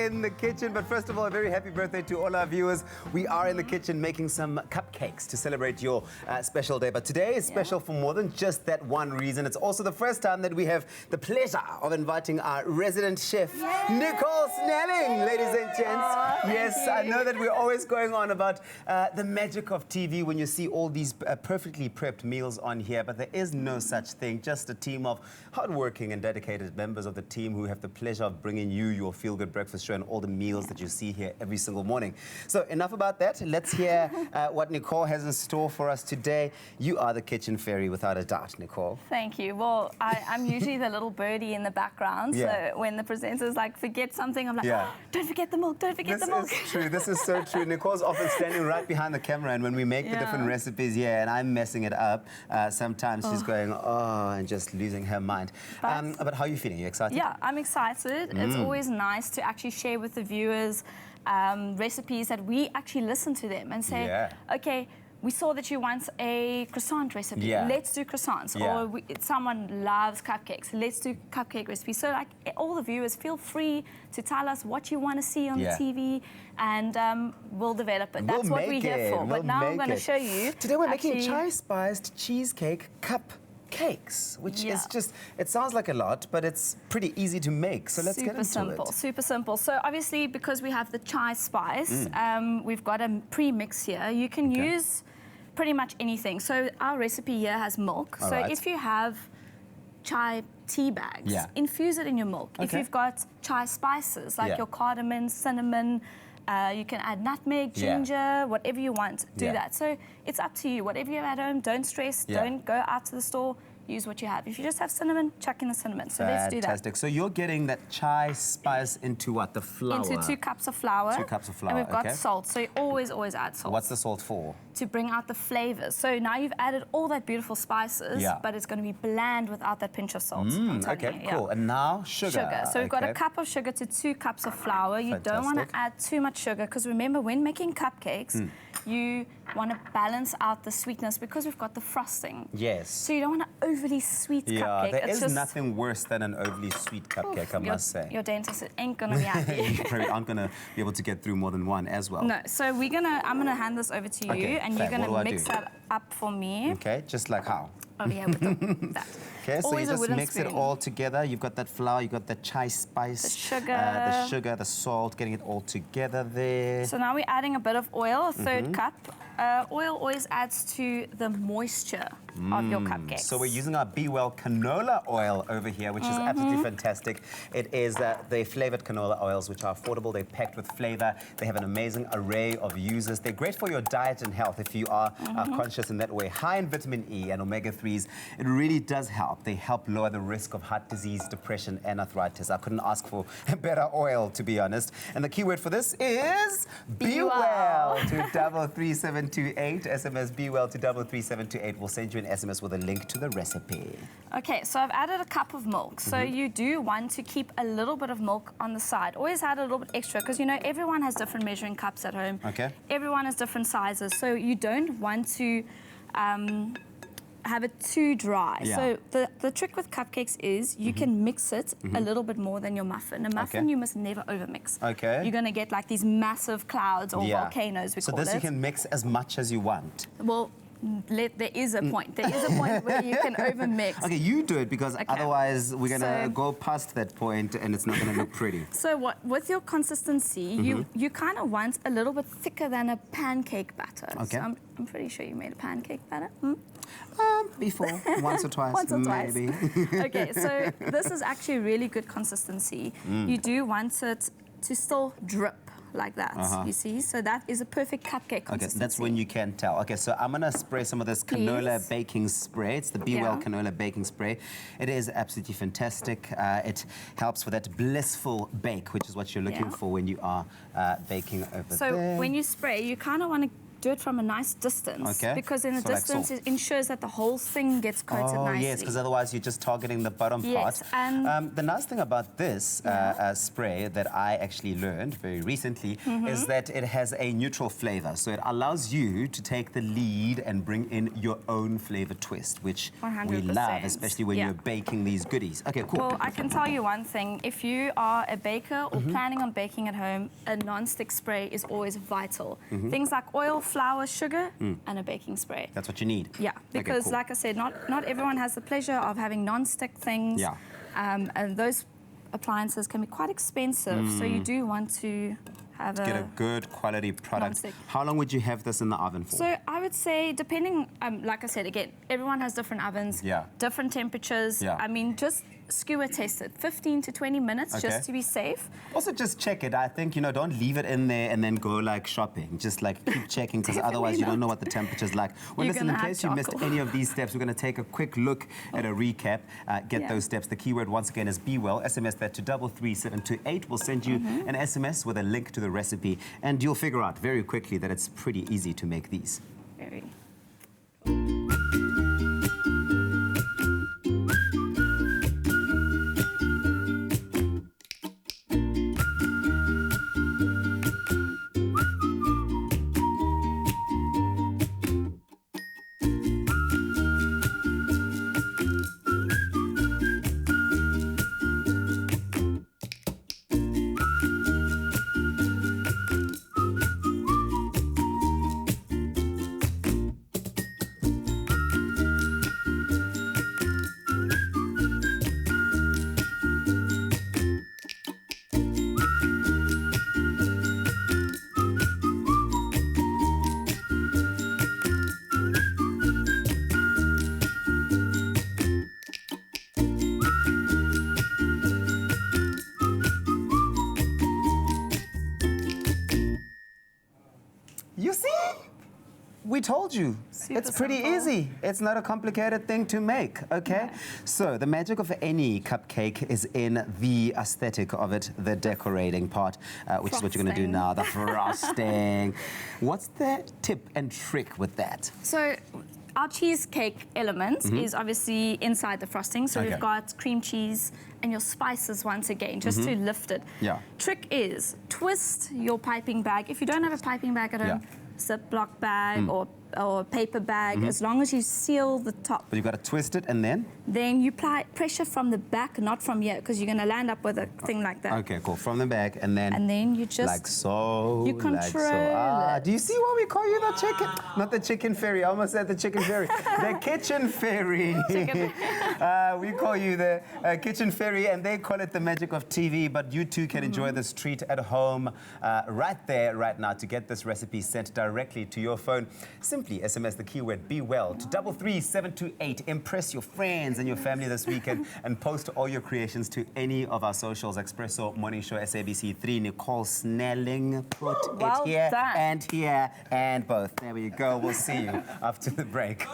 in the kitchen. But first of all, a very happy birthday to all our viewers. We are in the kitchen making some cupcakes to celebrate your special day. But today is special for more than just that one reason. It's also the first time that we have the pleasure of inviting our resident chef, Nicole Snelling, ladies and gents. Yes, I know that we're always going on about the magic of TV when you see all these perfectly prepped meals on here, but there is no such thing. Just a team of hardworking and dedicated members of the team who have the pleasure of bringing you your feel-good breakfast show and all the meals that you see here every single morning. So enough about that. Let's hear what Nicole has in store for us today. You are the kitchen fairy without a doubt, Nicole. Thank you. Well, I'm usually the little birdie in the background. So when the presenter's like, forget something, I'm like, oh, don't forget the milk, don't forget the milk. This is true. This is so true. Nicole's often standing right behind the camera, and when we make the different recipes and I'm messing it up, sometimes she's going, oh, and just losing her mind. But how are you feeling? Are you excited? Yeah, I'm excited. It's always nice to actually share with the viewers recipes that we actually listen to them and say, okay, we saw that you want a croissant recipe. Let's do croissants. Or someone loves cupcakes. Let's do cupcake recipes. So like all the viewers, feel free to tell us what you want to see on the TV, and we'll develop it. That's what we're here for. But now I'm going to show you. Today we're making chai-spiced cheesecake cupcakes, which is just, it sounds like a lot, but it's pretty easy to make. So let's get into it. Super simple. So obviously, because we have the chai spice, we've got a pre-mix here. You can use pretty much anything. So our recipe here has milk. So if you have chai tea bags, infuse it in your milk. If you've got chai spices, like your cardamom, cinnamon, you can add nutmeg, ginger, whatever you want, do that. So it's up to you. Whatever you have at home, don't stress, don't go out to the store. Use what you have. If you just have cinnamon, chuck in the cinnamon. So let's do that. Fantastic. So you're getting that chai spice into what? The flour? Into 2 cups of flour. 2 cups of flour, and we've got salt. So you always add salt. What's the salt for? To bring out the flavors. So now you've added all that beautiful spices, but it's going to be bland without that pinch of salt. Okay, cool. And now sugar. So we've got a cup of sugar to 2 cups of flour. You don't want to add too much sugar, because remember, when making cupcakes, you want to balance out the sweetness because we've got the frosting. Yes. So you don't want an overly sweet cupcake. There is nothing worse than an overly sweet cupcake, I must say. Your dentist ain't going to be happy. You probably aren't going to be able to get through more than one as well. No, so I'm going to hand this over to you, and you're going to mix that up for me. Okay, just like how? Over here with that. Okay, so you just mix it all together. You've got that flour, you've got the chai spice, the sugar, the salt, getting it all together there. So now we're adding a bit of oil, a third cup. Oil always adds to the moisture of your cupcakes. So we're using our BWELL canola oil over here, which is absolutely fantastic. It is the flavored canola oils, which are affordable. They're packed with flavor. They have an amazing array of uses. They're great for your diet and health if you are conscious in that way. High in vitamin E and omega-3s. It really does help. They help lower the risk of heart disease, depression, and arthritis. I couldn't ask for a better oil, to be honest. And the keyword for this is BWELL to 33728. SMS BWELL to 33728. We'll send you an SMS with a link to the recipe. Okay, so I've added a cup of milk. So you do want to keep a little bit of milk on the side. Always add a little bit extra, because you know everyone has different measuring cups at home. Everyone has different sizes. So you don't want to have it too dry. So the trick with cupcakes is you can mix it a little bit more than your muffin. A muffin you must never overmix. You're going to get like these massive clouds or volcanoes, we call it. So this you can mix as much as you want. Well, there is a point. There is a point where you can overmix. Okay, you do it, because otherwise we're going to go past that point and it's not going to look pretty. So with your consistency, you kind of want a little bit thicker than a pancake batter. So I'm pretty sure you made a pancake batter. Before, once or twice, maybe. Okay, so this is actually really good consistency. You do want it to still drip like that, you see? So that is a perfect cupcake consistency. Okay, that's when you can tell. Okay, so I'm going to spray some of this canola baking spray. It's the BWELL canola baking spray. It is absolutely fantastic. It helps with that blissful bake, which is what you're looking for when you are baking over there. So when you spray, you kind of want to do it from a nice distance. Okay. Because in the So like distance, so. it ensures that the whole thing gets coated Oh, nicely. yes, because otherwise you're just targeting the bottom part. Yes, and the nice thing about this spray that I actually learned very recently is that it has a neutral flavor. So it allows you to take the lead and bring in your own flavor twist, which we 100%. love, especially when you're baking these goodies. Okay, cool. Well, I can tell you one thing. If you are a baker or planning on baking at home, a non-stick spray is always vital. Things like oil, flour, sugar, and a baking spray. That's what you need. Yeah, because okay, cool. like I said, not everyone has the pleasure of having non-stick things. Yeah. And those appliances can be quite expensive, so you do want to have Get a good quality product. Non-stick. How long would you have this in the oven for? So I would say, depending, like I said, again, everyone has different ovens, different temperatures. Yeah. I mean, just skewer test it, 15 to 20 minutes, Okay. just to be safe. Also, just check it. I think, don't leave it in there and then go like shopping. Just like keep checking, because otherwise you don't know what the temperature's like. Well, You're listen, in gonna case have you missed charcoal. any of these steps, we're going to take a quick look at a recap. Get those steps. The keyword once again is BWELL. SMS that to 33728. We'll send you an SMS with a link to the recipe, and you'll figure out very quickly that it's pretty easy to make these. Very. You see? We told you. Super It's pretty simple. easy. It's not a complicated thing to make, okay? So the magic of any cupcake is in the aesthetic of it, the decorating part, which is what you're going to do Frosting. now, the frosting. What's the tip and trick with that? So our cheesecake element is obviously inside the frosting. So Okay. we've got cream cheese and your spices once again, just to lift it. Yeah. Trick is twist your piping bag. If you don't have a piping bag at home, Ziploc bag or paper bag, as long as you seal the top. But you got to twist it and then? Then you apply pressure from the back, not from here, because you're going to land up with a thing like that. Okay, cool. From the back and then? And then you just... Like so. You like so. control it. Do you see why we call you the chicken? Not the chicken fairy. I almost said the chicken fairy. The kitchen fairy. We call you the kitchen fairy, and they call it the magic of TV. But you too can enjoy this treat at home right there, right now. To get this recipe sent directly to your phone, simply SMS the keyword BWELL to 33728. Impress your friends and your family this weekend and post all your creations to any of our socials. Espresso Morning Show, SABC3, Nicole Snelling. Put Well it here done. and here and both. There we go. We'll see you after the break.